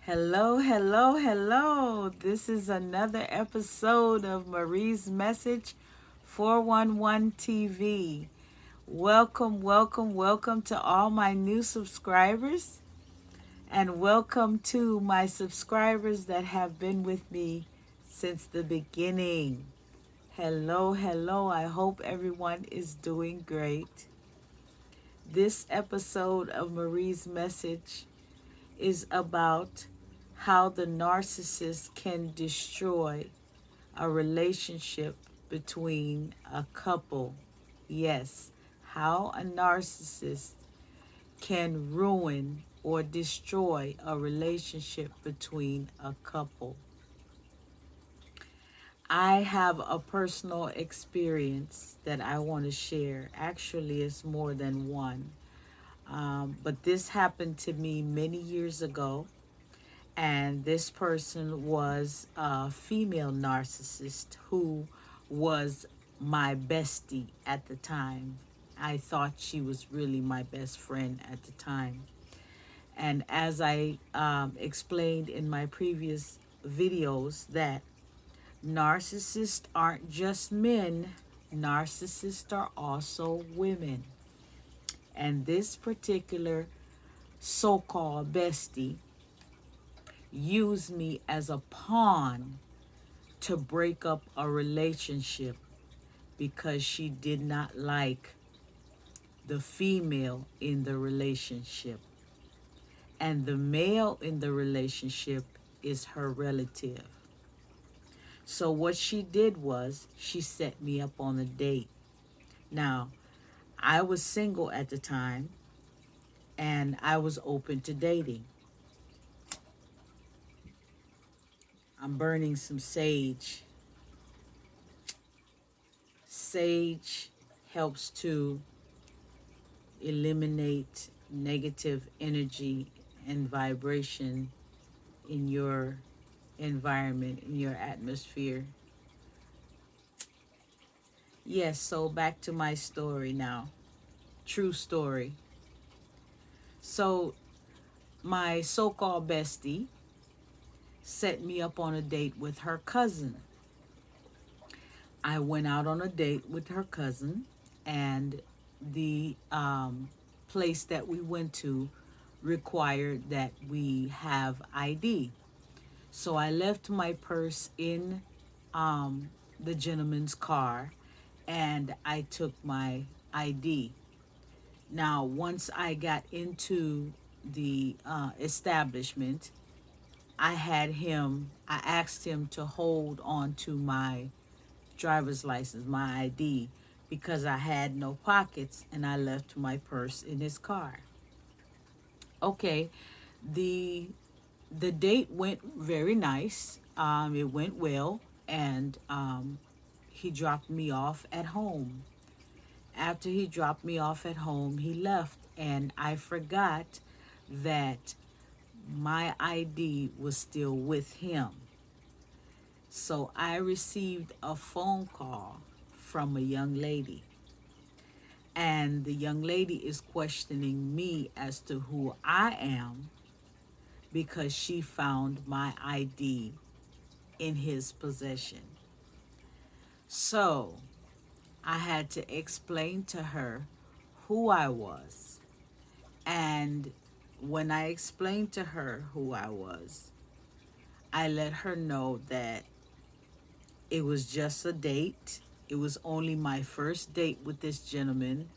Hello, hello, hello. This is another episode of Marie's Message 411 TV. Welcome, welcome, welcome to all my new subscribers, and welcome to my subscribers that have been with me since the beginning. Hello, hello. I hope everyone is doing great. This episode of Marie's Message is about how the narcissist can destroy a relationship between a couple. Yes, how a narcissist can ruin or destroy a relationship between a couple. I have a personal experience that I want to share. Actually, it's more than one. But this happened to me many years ago. And this person was a female narcissist who was my bestie at the time. I thought she was really my best friend at the time. And as I explained in my previous videos, that narcissists aren't just men, narcissists are also women. And this particular so-called bestie used me as a pawn to break up a relationship because she did not like the female in the relationship. And the male in the relationship is her relative. So what she did was she set me up on a date. Now, I was single at the time and I was open to dating. I'm burning some sage. Sage helps to eliminate negative energy and vibration in your environment, in your atmosphere. Yes, so back to my story now. True story. So, my so called bestie set me up on a date with her cousin. I went out on a date with her cousin, and the place that we went to required that we have ID. So I left my purse in the gentleman's car and I took my ID. Now, once I got into the establishment, I asked him to hold on to my driver's license, my ID, because I had no pockets and I left my purse in his car. Okay, the the date went very nice. It went well, and he dropped me off at home. After he dropped me off at home, he left, and I forgot that my ID was still with him. So I received a phone call from a young lady, and the young lady is questioning me as to who I am because she found my ID in his possession. So I had to explain to her who I was. And when I explained to her who I was, I let her know that it was just a date. It was only my first date with this gentleman.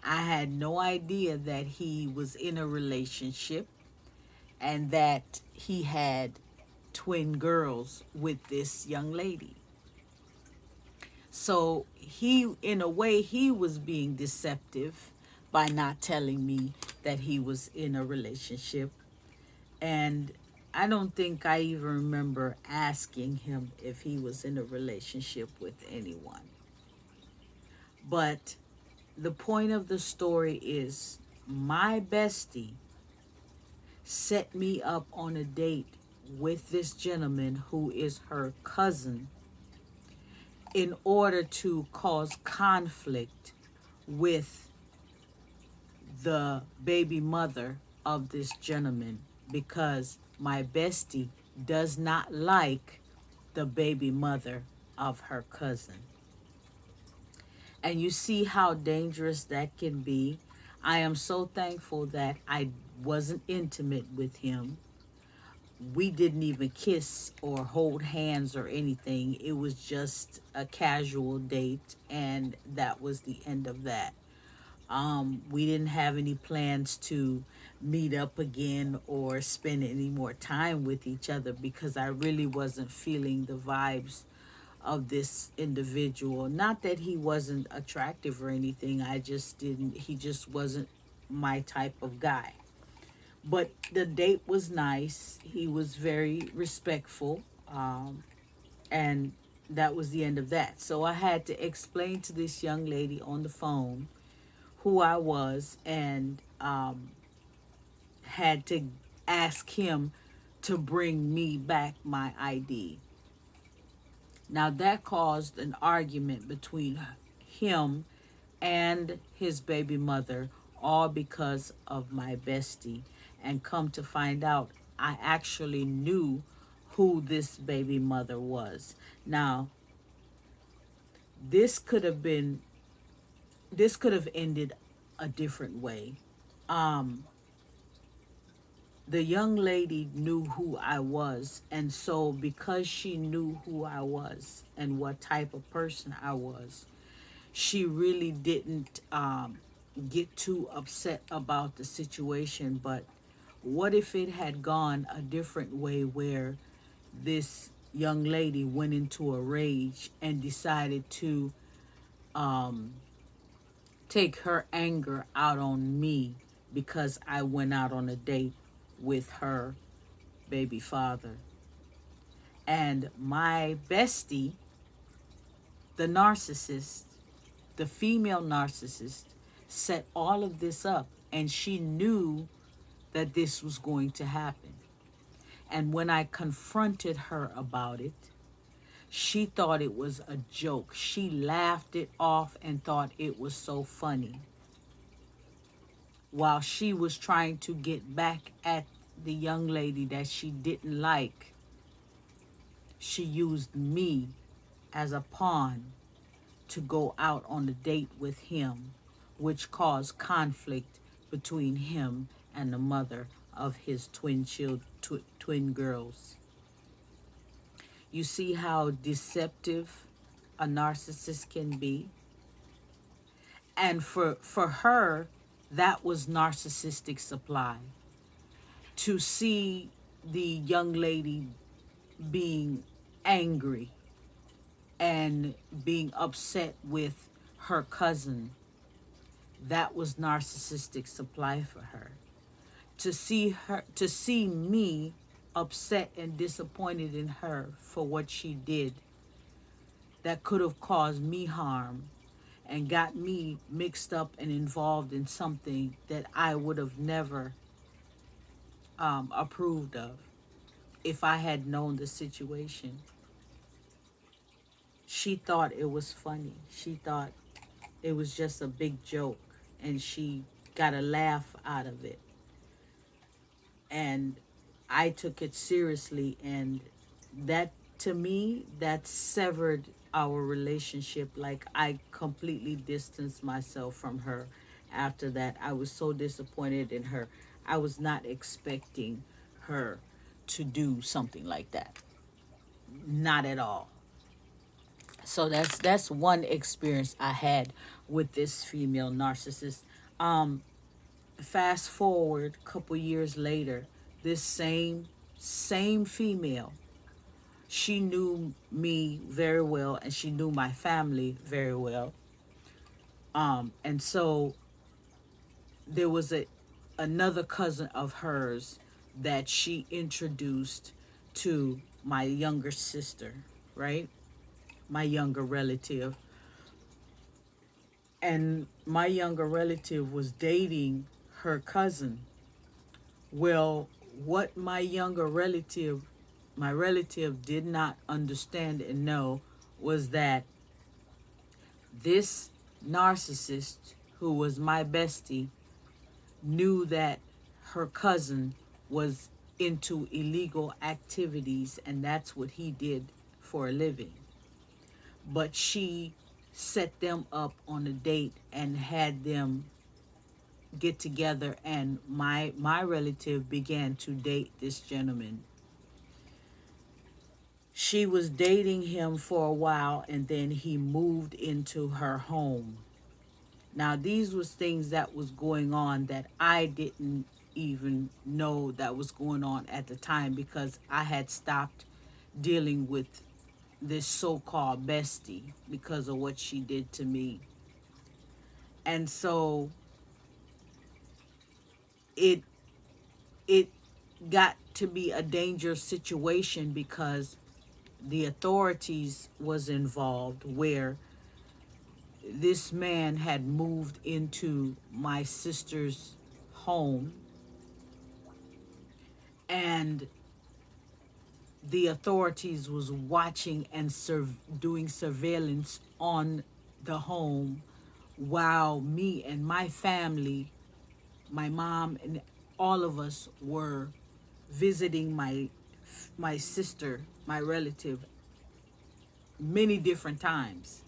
I had no idea that he was in a relationship and that he had twin girls with this young lady. So he, in a way, he was being deceptive by not telling me that he was in a relationship. And I don't think I even remember asking him if he was in a relationship with anyone. But the point of the story is my bestie set me up on a date with this gentleman who is her cousin in order to cause conflict with the baby mother of this gentleman because my bestie does not like the baby mother of her cousin. And you see how dangerous that can be. I am so thankful that I wasn't intimate with him. We didn't even kiss or hold hands or anything. It was just a casual date, and that was the end of that. We didn't have any plans to meet up again or spend any more time with each other because I really wasn't feeling the vibes of this individual. Not that he wasn't attractive or anything, I just didn't, he just wasn't my type of guy. But the date was nice, he was very respectful, and that was the end of that. So I had to explain to this young lady on the phone who I was, and had to ask him to bring me back my ID. Now that caused an argument between him and his baby mother, all because of my bestie. And come to find out, I actually knew who this baby mother was. Now, this could have been, this could have ended a different way. Um, the young lady knew who I was, and so because she knew who I was and what type of person I was, she really didn't get too upset about the situation. But what if it had gone a different way, where this young lady went into a rage and decided to take her anger out on me because I went out on a date with her baby father? And my bestie, the narcissist, the female narcissist, set all of this up, and she knew that this was going to happen. And when I confronted her about it, she thought it was a joke. She laughed it off and thought it was so funny. While she was trying to get back at the young lady that she didn't like, she used me as a pawn to go out on a date with him, which caused conflict between him and the mother of his twin girls. You see how deceptive a narcissist can be? And for her, that was narcissistic supply. To see the young lady being angry and being upset with her cousin, that was narcissistic supply for her. To see me upset and disappointed in her for what she did, that could have caused me harm and got me mixed up and involved in something that I would have never approved of if I had known the situation. She thought it was funny. She thought it was just a big joke, and she got a laugh out of it. And I took it seriously, and that, to me, that severed our relationship. Like, I completely distanced myself from her after that. I was so disappointed in her. I was not expecting her to do something like that. Not at all. So that's one experience I had with this female narcissist. Um, Fast forward a couple years later, this same female, she knew me very well and she knew my family very well. And so there was another cousin of hers that she introduced to my younger sister, right? My younger relative. And my younger relative was dating her cousin. Well, what my relative did not understand and know was that this narcissist, who was my bestie, knew that her cousin was into illegal activities, and that's what he did for a living. But she set them up on a date and had them get together, and my relative began to date this gentleman. She was dating him for a while, and then he moved into her home. Now these was things that was going on that I didn't even know that was going on at the time, because I had stopped dealing with this so-called bestie because of what she did to me. And so it it got to be a dangerous situation, because the authorities was involved, where this man had moved into my sister's home, and the authorities was watching and doing surveillance on the home, while me and my family, my mom and all of us, were visiting my sister, my relative, many different times,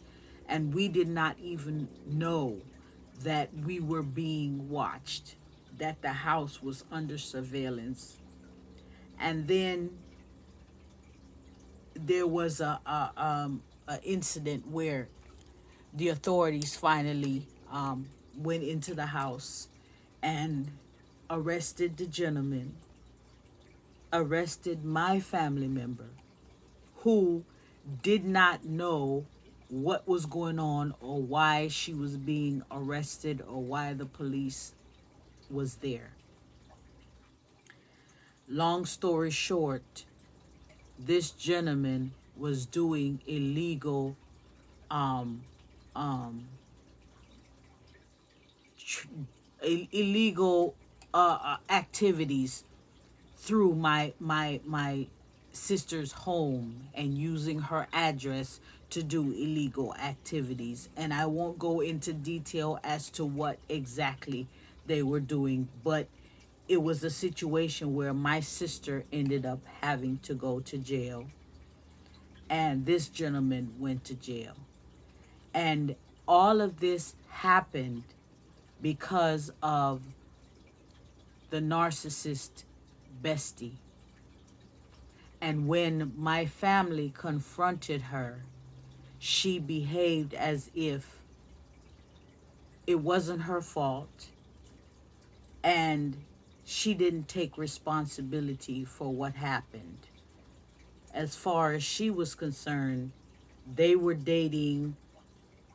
and we did not even know that we were being watched, that the house was under surveillance. And then there was a incident where the authorities finally went into the house and arrested the gentleman, arrested my family member, who did not know what was going on, or why she was being arrested, or why the police was there. Long story short, this gentleman was doing um, um, tr- illegal activities through my sister's home, and using her address to do illegal activities. And I won't go into detail as to what exactly they were doing, but it was a situation where my sister ended up having to go to jail, and this gentleman went to jail. And all of this happened because of the narcissist bestie. And when my family confronted her, she behaved as if it wasn't her fault, and she didn't take responsibility for what happened. As far as she was concerned, they were dating.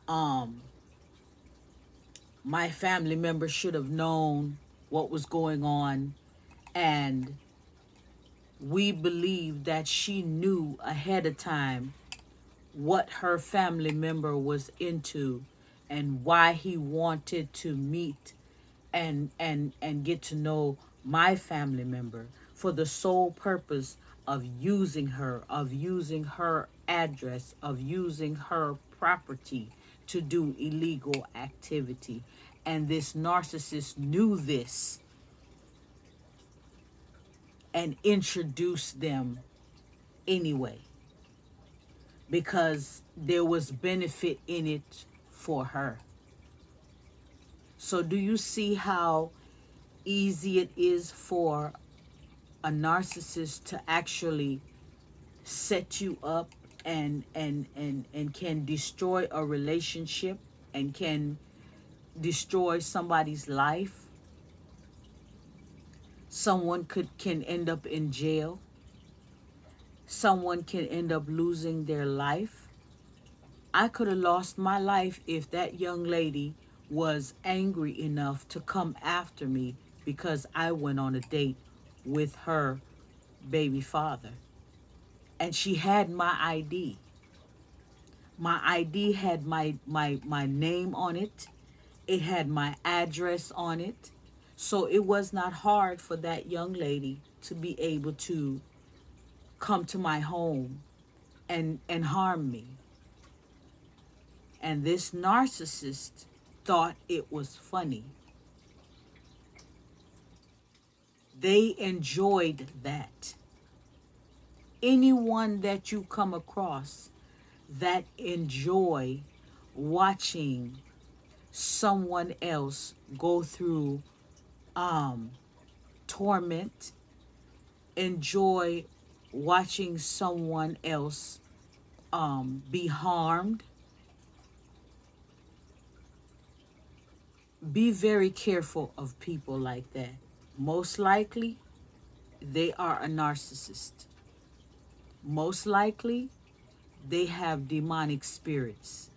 Um, my family members should have known what was going on, and we believe that she knew ahead of time what her family member was into, and why he wanted to meet and get to know my family member, for the sole purpose of using her address, of using her property to do illegal activity. And this narcissist knew this and introduced them anyway, because there was benefit in it for her. So do you see how easy it is for a narcissist to actually set you up, and can destroy a relationship, and can destroy somebody's life? Someone can end up in jail. Someone can end up losing their life. I could have lost my life if that young lady was angry enough to come after me because I went on a date with her baby father. And she had my ID. My ID had my name on it. It had my address on it. So it was not hard for that young lady to be able to come to my home and harm me. And this narcissist thought it was funny. They enjoyed that. Anyone that you come across that enjoy watching someone else go through torment, enjoy watching someone else be harmed, be very careful of people like that. Most likely, they are a narcissist. Most likely, they have demonic spirits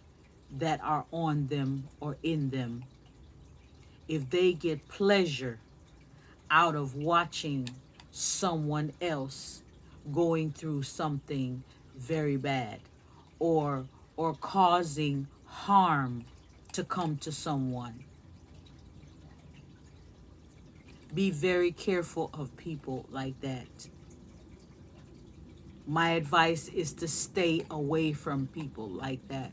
that are on them or in them. If they get pleasure out of watching someone else going through something very bad, or causing harm to come to someone, be very careful of people like that. My advice is to stay away from people like that.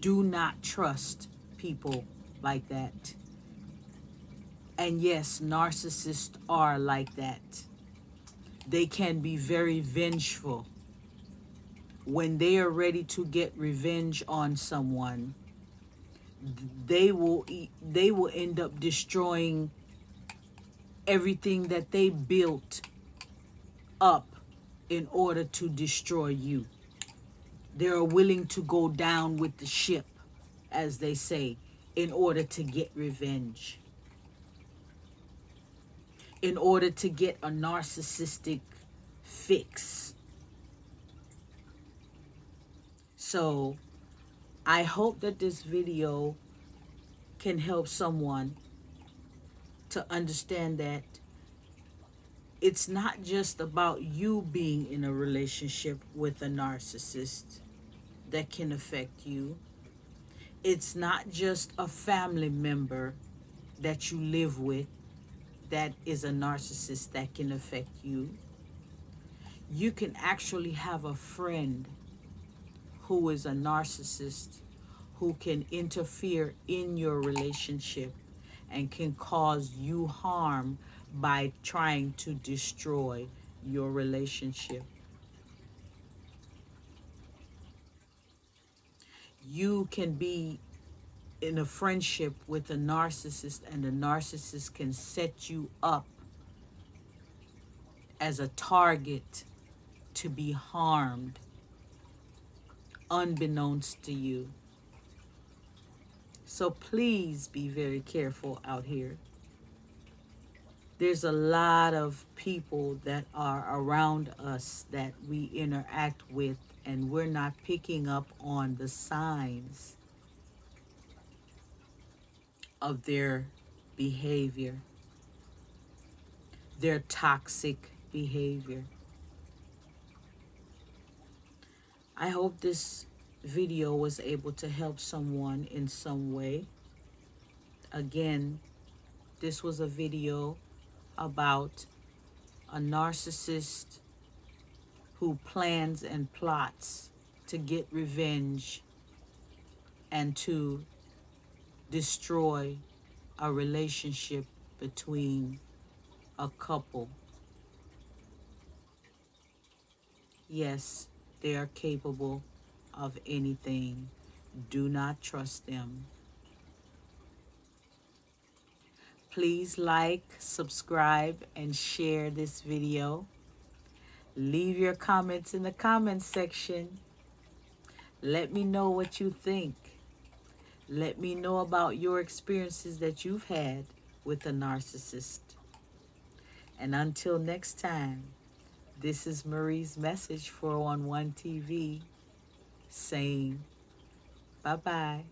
Do not trust people like that. And yes, narcissists are like that. They can be very vengeful. When they are ready to get revenge on someone, they will end up destroying everything that they built up in order to destroy you. They are willing to go down with the ship, as they say, in order to get revenge, in order to get a narcissistic fix. So I hope that this video can help someone to understand that it's not just about you being in a relationship with a narcissist that can affect you. It's not just a family member that you live with that is a narcissist that can affect you. You can actually have a friend who is a narcissist who can interfere in your relationship and can cause you harm by trying to destroy your relationship. You can be in a friendship with a narcissist, and the narcissist can set you up as a target to be harmed unbeknownst to you. So please be very careful out here. There's a lot of people that are around us that we interact with, and we're not picking up on the signs of their behavior, their toxic behavior. I hope this video was able to help someone in some way. Again, this was a video about a narcissist who plans and plots to get revenge and to destroy a relationship between a couple. Yes, they are capable of anything. Do not trust them. Please like, subscribe, and share this video. Leave your comments in the comments section. Let me know what you think. Let me know about your experiences that you've had with a narcissist. And until next time, this is Marie's message for On One TV saying bye-bye.